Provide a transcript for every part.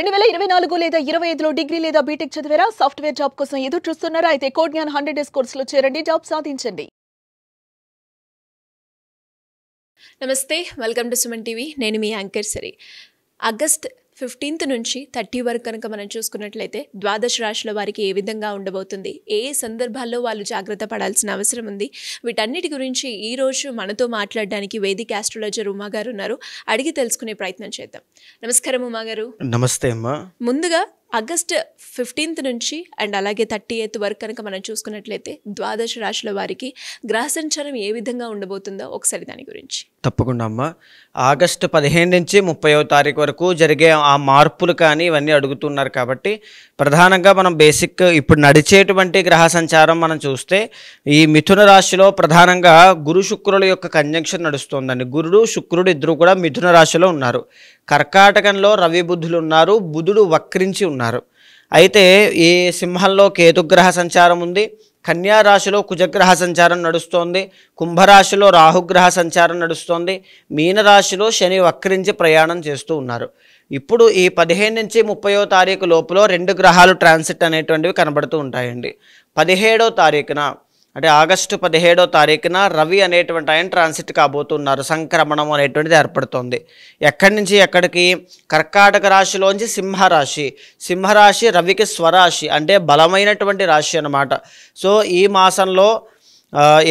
2024 లేదా 25లో డిగ్రీ లేదా బీటెక్ చదివారా? సాఫ్ట్వేర్ జాబ్ కోసం ఎదురు చూస్తున్నారా? అయితే కోడ్ జ్ఞాన్ 100 డేస్ కోర్సులో చేరండి, జాబ్ సాధించండి. నమస్తే, వెల్కమ్ టు సుమన్ టీవీ. నేను మీ యాంకర్ సరి. ఆగస్ట్ 15 నుంచి 30 వరకు కనుక మనం చూసుకున్నట్లయితే ద్వాదశ రాశుల వారికి ఏ విధంగా ఉండబోతుంది, ఏ సందర్భాల్లో వాళ్ళు జాగ్రత్త పడాల్సిన అవసరం ఉంది, వీటన్నిటి గురించి ఈరోజు మనతో మాట్లాడడానికి వేదిక ఆస్ట్రాలజర్ ఉమా గారు ఉన్నారు. అడిగి తెలుసుకునే ప్రయత్నం చేద్దాం. నమస్కారం ఉమా గారు. నమస్తే అమ్మా. ముందుగా ఆగస్ట్ 15 నుంచి అండ్ అలాగే 30th వరకు కనుక మనం చూసుకున్నట్లయితే ద్వాదశ రాశుల వారికి గ్రహ సంచారం ఏ విధంగా ఉండబోతుందో ఒకసారి దాని గురించి. తప్పకుండా అమ్మా. ఆగస్టు 15 నుంచి 30వ తారీఖు వరకు జరిగే ఆ మార్పులు కానీ ఇవన్నీ అడుగుతున్నారు కాబట్టి ప్రధానంగా మనం బేసిక్ ఇప్పుడు నడిచేటువంటి గ్రహ సంచారం మనం చూస్తే ఈ మిథున రాశిలో ప్రధానంగా గురు శుక్రుల యొక్క కంజంక్షన్ నడుస్తుందండి. గురుడు శుక్రుడు ఇద్దరు కూడా మిథున రాశిలో ఉన్నారు. కర్కాటకంలో రవి బుధులు ఉన్నారు, బుధుడు వక్రించి ఉన్నారు. అయితే ఈ సింహంలో కేతుగ్రహ సంచారం ఉంది, కన్యా రాశిలో కుజగ్రహ సంచారం నడుస్తోంది, కుంభరాశిలో రాహుగ్రహ సంచారం నడుస్తోంది, మీనరాశిలో శని వక్రించి ప్రయాణం చేస్తూ ఉన్నారు. ఇప్పుడు ఈ 15 నుంచి 30వ తారీఖు లోపల 2 గ్రహాలు ట్రాన్సిట్ అనేటువంటివి కనబడుతూ ఉంటాయండి. 17వ తారీఖున అంటే ఆగస్టు 17వ తారీఖున రవి అనేటువంటి ఆయన ట్రాన్సిట్ కాబోతున్నారు. సంక్రమణం అనేటువంటిది ఏర్పడుతుంది. ఎక్కడి నుంచి ఎక్కడికి? కర్కాటక రాశిలోంచి సింహరాశి. సింహరాశి రవికి స్వరాశి, అంటే బలమైనటువంటి రాశి అన్నమాట. సో ఈ మాసంలో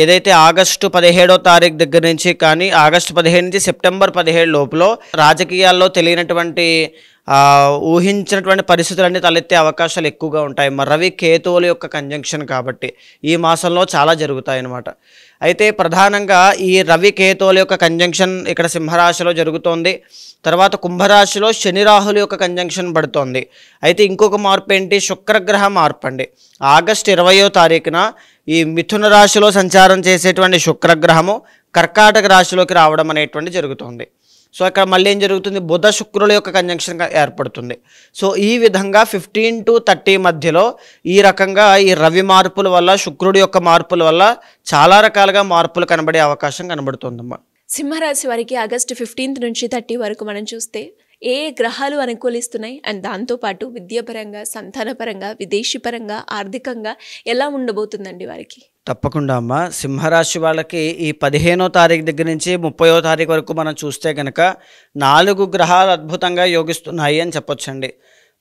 ఏదైతే ఆగస్టు 17వ తారీఖు దగ్గర నుంచి కానీ ఆగస్టు 15 నుంచి సెప్టెంబర్ 17 లోపల రాజకీయాల్లో తెలియనటువంటి ఊహించినటువంటి పరిస్థితులన్నీ తలెత్తే అవకాశాలు ఎక్కువగా ఉంటాయి. మరి రవి కేతువుల యొక్క కంజంక్షన్ కాబట్టి ఈ మాసంలో చాలా జరుగుతాయి అన్నమాట. అయితే ప్రధానంగా ఈ రవి కేతువుల యొక్క కంజంక్షన్ ఇక్కడ సింహరాశిలో జరుగుతోంది. తర్వాత కుంభరాశిలో శని రాహుల యొక్క కంజంక్షన్ పడుతోంది. అయితే ఇంకొక మార్పు ఏంటి? శుక్రగ్రహ మార్పు అండి. ఆగస్టు 20వ తారీఖున ఈ మిథున రాశిలో సంచారం చేసేటువంటి శుక్రగ్రహము కర్కాటక రాశిలోకి రావడం అనేటువంటి జరుగుతుంది. సో ఇక్కడ మళ్ళీ ఏం జరుగుతుంది? బుధ శుక్రుల యొక్క కంజంక్షన్ ఏర్పడుతుంది. సో ఈ విధంగా 15 to 30 మధ్యలో ఈ రకంగా ఈ రవి మార్పుల వల్ల, శుక్రుడి యొక్క మార్పుల వల్ల చాలా రకాలుగా మార్పులు కనబడే అవకాశం కనబడుతుందమ్మా. సింహరాశి వారికి ఆగస్టు 15 నుంచి 30 వరకు మనం చూస్తే ఏ గ్రహాలు అనుకూలిస్తున్నాయి అండ్ దాంతోపాటు విద్యాపరంగా, సంతానపరంగా, విదేశీపరంగా, ఆర్థికంగా ఎలా ఉండబోతుందండి వారికి? తప్పకుండా అమ్మ. సింహరాశి వాళ్ళకి ఈ 15వ తారీఖు దగ్గర నుంచి 30వ తారీఖు వరకు మనం చూస్తే కనుక 4 గ్రహాలు అద్భుతంగా యోగిస్తున్నాయి అని చెప్పొచ్చండి.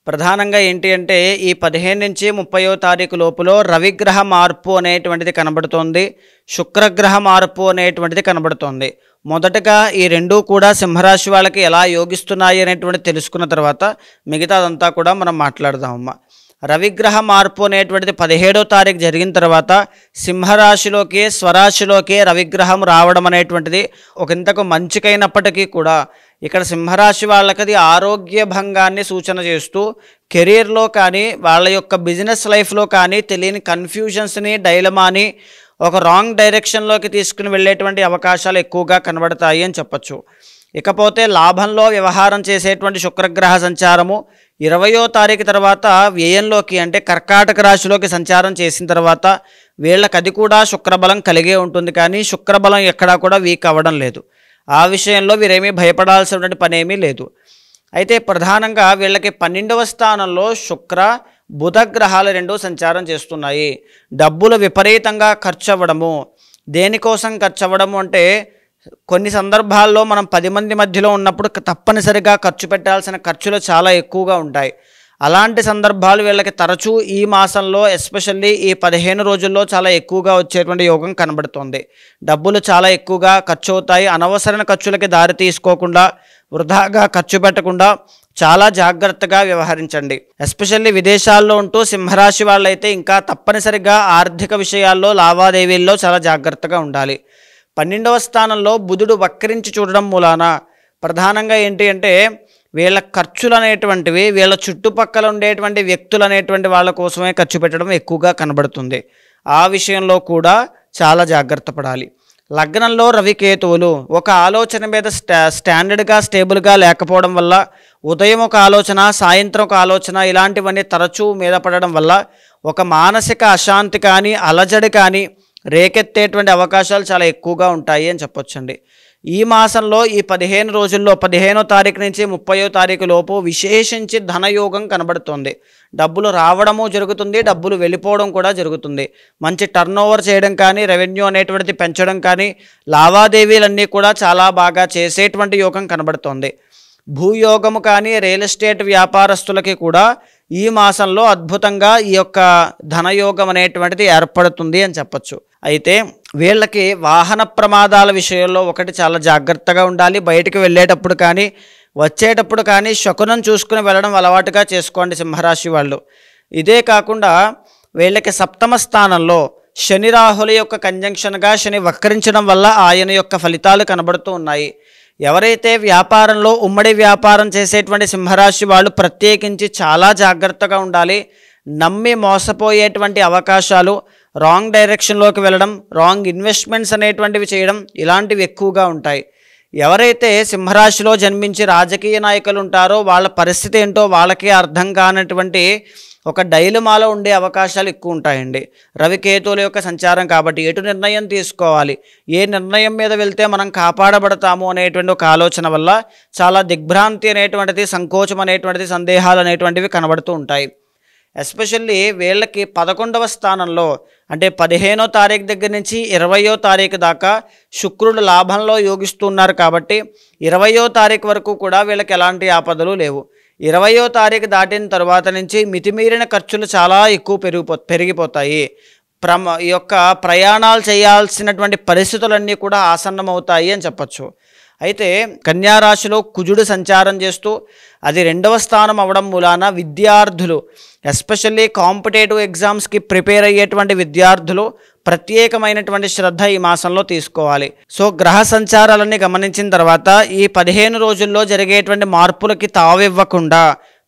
ప్రధానంగా ఏంటి అంటే ఈ 15 నుంచి 30వ తారీఖు లోపల రవిగ్రహ మార్పు అనేటువంటిది కనబడుతోంది, శుక్రగ్రహ మార్పు అనేటువంటిది కనబడుతోంది. మొదటగా ఈ రెండూ కూడా సింహరాశి వాళ్ళకి ఎలా యోగిస్తున్నాయి అనేటువంటిది తెలుసుకున్న తర్వాత మిగతాదంతా కూడా మనం మాట్లాడదామమ్మా. రవిగ్రహ మార్పు అనేటువంటిది 17వ తారీఖు జరిగిన తర్వాత సింహరాశిలోకి, స్వరాశిలోకి రవిగ్రహం రావడం అనేటువంటిది ఒకంతకు మంచికైనప్పటికీ కూడా ఇక్కడ సింహరాశి వాళ్ళకి ఆరోగ్య భంగాన్ని సూచన చేస్తూ కెరీర్లో కానీ వాళ్ళ యొక్క బిజినెస్ లైఫ్లో కానీ తెలియని కన్ఫ్యూజన్స్ని, డైలమాని ఒక రాంగ్ డైరెక్షన్లోకి తీసుకుని వెళ్ళేటువంటి అవకాశాలు ఎక్కువగా కనబడతాయి అని చెప్పచ్చు. ఇకపోతే లాభంలో వ్యవహారం చేసేటువంటి శుక్రగ్రహ సంచారము 20వ తారీఖు తర్వాత వ్యయంలోకి అంటే కర్కాటక రాశిలోకి సంచారం చేసిన తర్వాత వీళ్ళకి అది కూడా శుక్రబలం కలిగే ఉంటుంది, కానీ శుక్రబలం ఎక్కడా కూడా వీక్ అవ్వడం లేదు. ఆ విషయంలో వీరేమీ భయపడాల్సినటువంటి పని ఏమీ లేదు. అయితే ప్రధానంగా వీళ్ళకి 12వ స్థానంలో శుక్ర బుధ గ్రహాలు 2 సంచారం చేస్తున్నాయి. డబ్బులు విపరీతంగా ఖర్చు అవ్వడము. దేనికోసం ఖర్చు అవ్వడము అంటే కొన్ని సందర్భాల్లో మనం 10 మంది మధ్యలో ఉన్నప్పుడు తప్పనిసరిగా ఖర్చు పెట్టాల్సిన ఖర్చులు చాలా ఎక్కువగా ఉంటాయి. అలాంటి సందర్భాలు వీళ్ళకి తరచూ ఈ మాసంలో ఎస్పెషల్లీ ఈ 15 రోజుల్లో చాలా ఎక్కువగా వచ్చేటువంటి యోగం కనబడుతుంది. డబ్బులు చాలా ఎక్కువగా ఖర్చు అవుతాయి. అనవసర ఖర్చులకి దారి తీసుకోకుండా, వృధాగా ఖర్చు పెట్టకుండా చాలా జాగ్రత్తగా వ్యవహరించండి. ఎస్పెషల్లీ విదేశాల్లో ఉంటూ సింహరాశి వాళ్ళైతే ఇంకా తప్పనిసరిగా ఆర్థిక విషయాల్లో, లావాదేవీల్లో చాలా జాగ్రత్తగా ఉండాలి. 12వ స్థానంలో బుధుడు వక్రించి చూడడం మూలాన ప్రధానంగా ఏంటి అంటే వీళ్ళ ఖర్చులు అనేటువంటివి వీళ్ళ చుట్టుపక్కల ఉండేటువంటి వ్యక్తులు అనేటువంటి వాళ్ళ కోసమే ఖర్చు పెట్టడం ఎక్కువగా కనబడుతుంది. ఆ విషయంలో కూడా చాలా జాగ్రత్త పడాలి. లగ్నంలో రవికేతువులు ఒక ఆలోచన మీద స్టాండర్డ్గా, స్టేబుల్గా లేకపోవడం వల్ల ఉదయం ఒక ఆలోచన, సాయంత్రం ఒక ఆలోచన ఇలాంటివన్నీ తరచూ మీద పడడం వల్ల ఒక మానసిక అశాంతి కానీ, అలజడి కానీ రేకెత్తేటువంటి అవకాశాలు చాలా ఎక్కువగా ఉంటాయి అని చెప్పొచ్చండి. ఈ మాసంలో ఈ 15 రోజుల్లో 15వ తారీఖు నుంచి 30వ తారీఖు లోపు విశేషించి ధనయోగం కనబడుతుంది. డబ్బులు రావడము జరుగుతుంది, డబ్బులు వెళ్ళిపోవడం కూడా జరుగుతుంది. మంచి టర్న్ ఓవర్ చేయడం కానీ, రెవెన్యూ అనేటువంటిది పెంచడం కానీ, లావాదేవీలన్నీ కూడా చాలా బాగా చేసేటువంటి యోగం కనబడుతోంది. భూయోగము కానీ రియల్ ఎస్టేట్ వ్యాపారస్తులకి కూడా ఈ మాసంలో అద్భుతంగా ఈ యొక్క ధనయోగం అనేటువంటిది ఏర్పడుతుంది అని చెప్పచ్చు. అయితే వీళ్ళకి వాహన ప్రమాదాల విషయంలో ఒకటి చాలా జాగ్రత్తగా ఉండాలి. బయటికి వెళ్ళేటప్పుడు కానీ వచ్చేటప్పుడు కానీ శకునం చూసుకుని వెళ్ళడం అలవాటుగా చేసుకోండి సింహరాశి వాళ్ళు. ఇదే కాకుండా వీళ్ళకి సప్తమ స్థానంలో శని రాహుల యొక్క కంజంక్షన్గా శని వక్రించడం వల్ల ఆయన యొక్క ఫలితాలు కనబడుతూ ఉన్నాయి. ఎవరైతే వ్యాపారంలో ఉమ్మడి వ్యాపారం చేసేటువంటి సింహరాశి వాళ్ళు ప్రత్యేకించి చాలా జాగ్రత్తగా ఉండాలి. నమ్మి మోసపోయేటువంటి అవకాశాలు, రాంగ్ డైరెక్షన్లోకి వెళ్ళడం, రాంగ్ ఇన్వెస్ట్మెంట్స్ అనేటువంటివి చేయడం ఇలాంటివి ఎక్కువగా ఉంటాయి. ఎవరైతే సింహరాశిలో జన్మించి రాజకీయ నాయకులు ఉంటారో వాళ్ళ పరిస్థితి ఏంటో వాళ్ళకే అర్థం కానటువంటి ఒక డైలమాలో ఉండే అవకాశాలు ఎక్కువ ఉంటాయండి. రవికేతువుల యొక్క సంచారం కాబట్టి ఎటు నిర్ణయం తీసుకోవాలి, ఏ నిర్ణయం మీద వెళ్తే మనం కాపాడబడతాము అనేటువంటి ఒక ఆలోచన వల్ల చాలా దిగ్భ్రాంతి అనేటువంటిది, సంకోచం అనేటువంటిది, సందేహాలు అనేటువంటివి కనబడుతూ ఉంటాయి. ఎస్పెషల్లీ వీళ్ళకి 11వ స్థానంలో అంటే 15వ తారీఖు దగ్గర నుంచి 20వ తారీఖు దాకా శుక్రుడు లాభంలో యోగిస్తున్నారు కాబట్టి 20వ తారీఖు వరకు కూడా వీళ్ళకి ఎలాంటి ఆపదలు లేవు. 20వ తారీఖు దాటిన తర్వాత నుంచి మితిమీరిన ఖర్చులు చాలా ఎక్కువ పెరిగిపోతాయి. ఈ యొక్క ప్రయాణాలు చేయాల్సినటువంటి పరిస్థితులన్నీ కూడా ఆసన్నమవుతాయి అని చెప్పచ్చు. అయితే కన్యారాశిలో కుజుడు సంచారం చేస్తూ అది 2వ స్థానం అవడం మూలాన విద్యార్థులు, ఎస్పెషల్లీ కాంపిటేటివ్ ఎగ్జామ్స్కి ప్రిపేర్ అయ్యేటువంటి విద్యార్థులు ప్రత్యేకమైనటువంటి శ్రద్ధ ఈ మాసంలో తీసుకోవాలి. సో గ్రహ సంచారాలన్నీ గమనించిన తర్వాత ఈ 15 రోజుల్లో జరిగేటువంటి మార్పులకి తావివ్వకుండా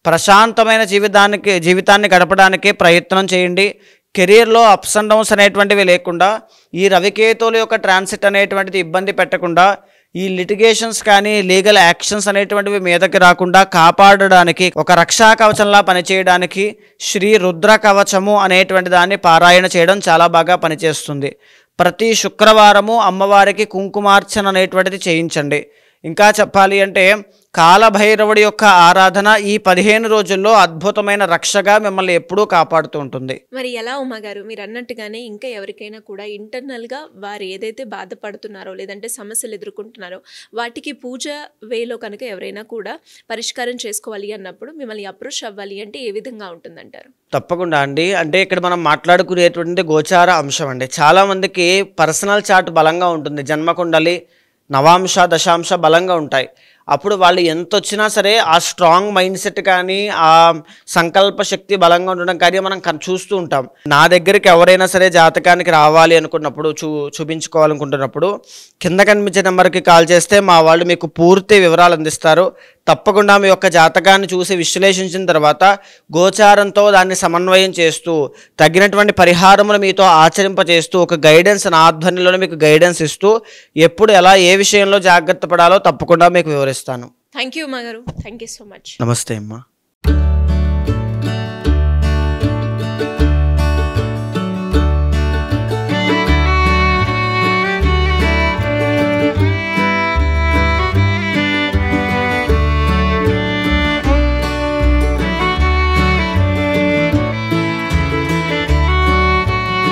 ప్రశాంతమైన జీవితాన్ని గడపడానికి ప్రయత్నం చేయండి. కెరీర్లో అప్స్ అండ్ డౌన్స్ అనేటువంటివి లేకుండా, ఈ రవికేతువుల యొక్క ట్రాన్సిట్ అనేటువంటిది ఇబ్బంది పెట్టకుండా, ఈ లిటిగేషన్స్ కానీ లీగల్ యాక్షన్స్ అనేటువంటివి మీదకి రాకుండా కాపాడడానికి ఒక రక్షా కవచంలా పనిచేయడానికి శ్రీ రుద్ర కవచము అనేటువంటి దాన్ని పారాయణ చేయడం చాలా బాగా పనిచేస్తుంది. ప్రతి శుక్రవారము అమ్మవారికి కుంకుమార్చన అనేటువంటిది చేయించండి. ఇంకా చెప్పాలి అంటే కాలభైరవుడి యొక్క ఆరాధన ఈ 15 రోజుల్లో అద్భుతమైన రక్షగా మిమ్మల్ని ఎప్పుడూ కాపాడుతూ ఉంటుంది. మరి ఎలా ఉమ్మగారు మీరు అన్నట్టుగానే ఇంకా ఎవరికైనా కూడా ఇంటర్నల్గా వారు ఏదైతే బాధపడుతున్నారో లేదంటే సమస్యలు ఎదుర్కొంటున్నారో వాటికి పూజ వేలో కనుక ఎవరైనా కూడా పరిష్కారం చేసుకోవాలి అన్నప్పుడు మిమ్మల్ని అప్రోచ్ అవ్వాలి అంటే ఏ విధంగా ఉంటుందంటారు? తప్పకుండా అండి. అంటే ఇక్కడ మనం మాట్లాడుకునేటువంటి గోచార అంశం అండి. చాలామందికి పర్సనల్ చార్ట్ బలంగా ఉంటుంది, జన్మకుండలి నవాంశ దశాంశ బలంగా ఉంటాయి. అప్పుడు వాళ్ళు ఎంత వచ్చినా సరే ఆ స్ట్రాంగ్ మైండ్ సెట్ కానీ ఆ సంకల్ప శక్తి బలంగా ఉండడం కానీ మనం చూస్తూ ఉంటాం. నా దగ్గరికి ఎవరైనా సరే జాతకానికి రావాలి అనుకున్నప్పుడు, చూపించుకోవాలనుకుంటున్నప్పుడు కింద కనిపించే నెంబర్కి కాల్ చేస్తే మా వాళ్ళు మీకు పూర్తి వివరాలు అందిస్తారు. తప్పకుండా మీ యొక్క జాతకాన్ని చూసి విశ్లేషించిన తర్వాత గోచారంతో దాన్ని సమన్వయం చేస్తూ తగినటువంటి పరిహారములు మీతో ఆచరింపచేస్తూ ఒక గైడెన్స్ నా ఆధ్వర్యంలో మీకు గైడెన్స్ ఇస్తూ ఎప్పుడు ఎలా ఏ విషయంలో జాగ్రత్త పడాలో తప్పకుండా మీకు వివరిస్తాను. థ్యాంక్ యూ అమ్మగారు. Thank you so much. నమస్తే అమ్మా.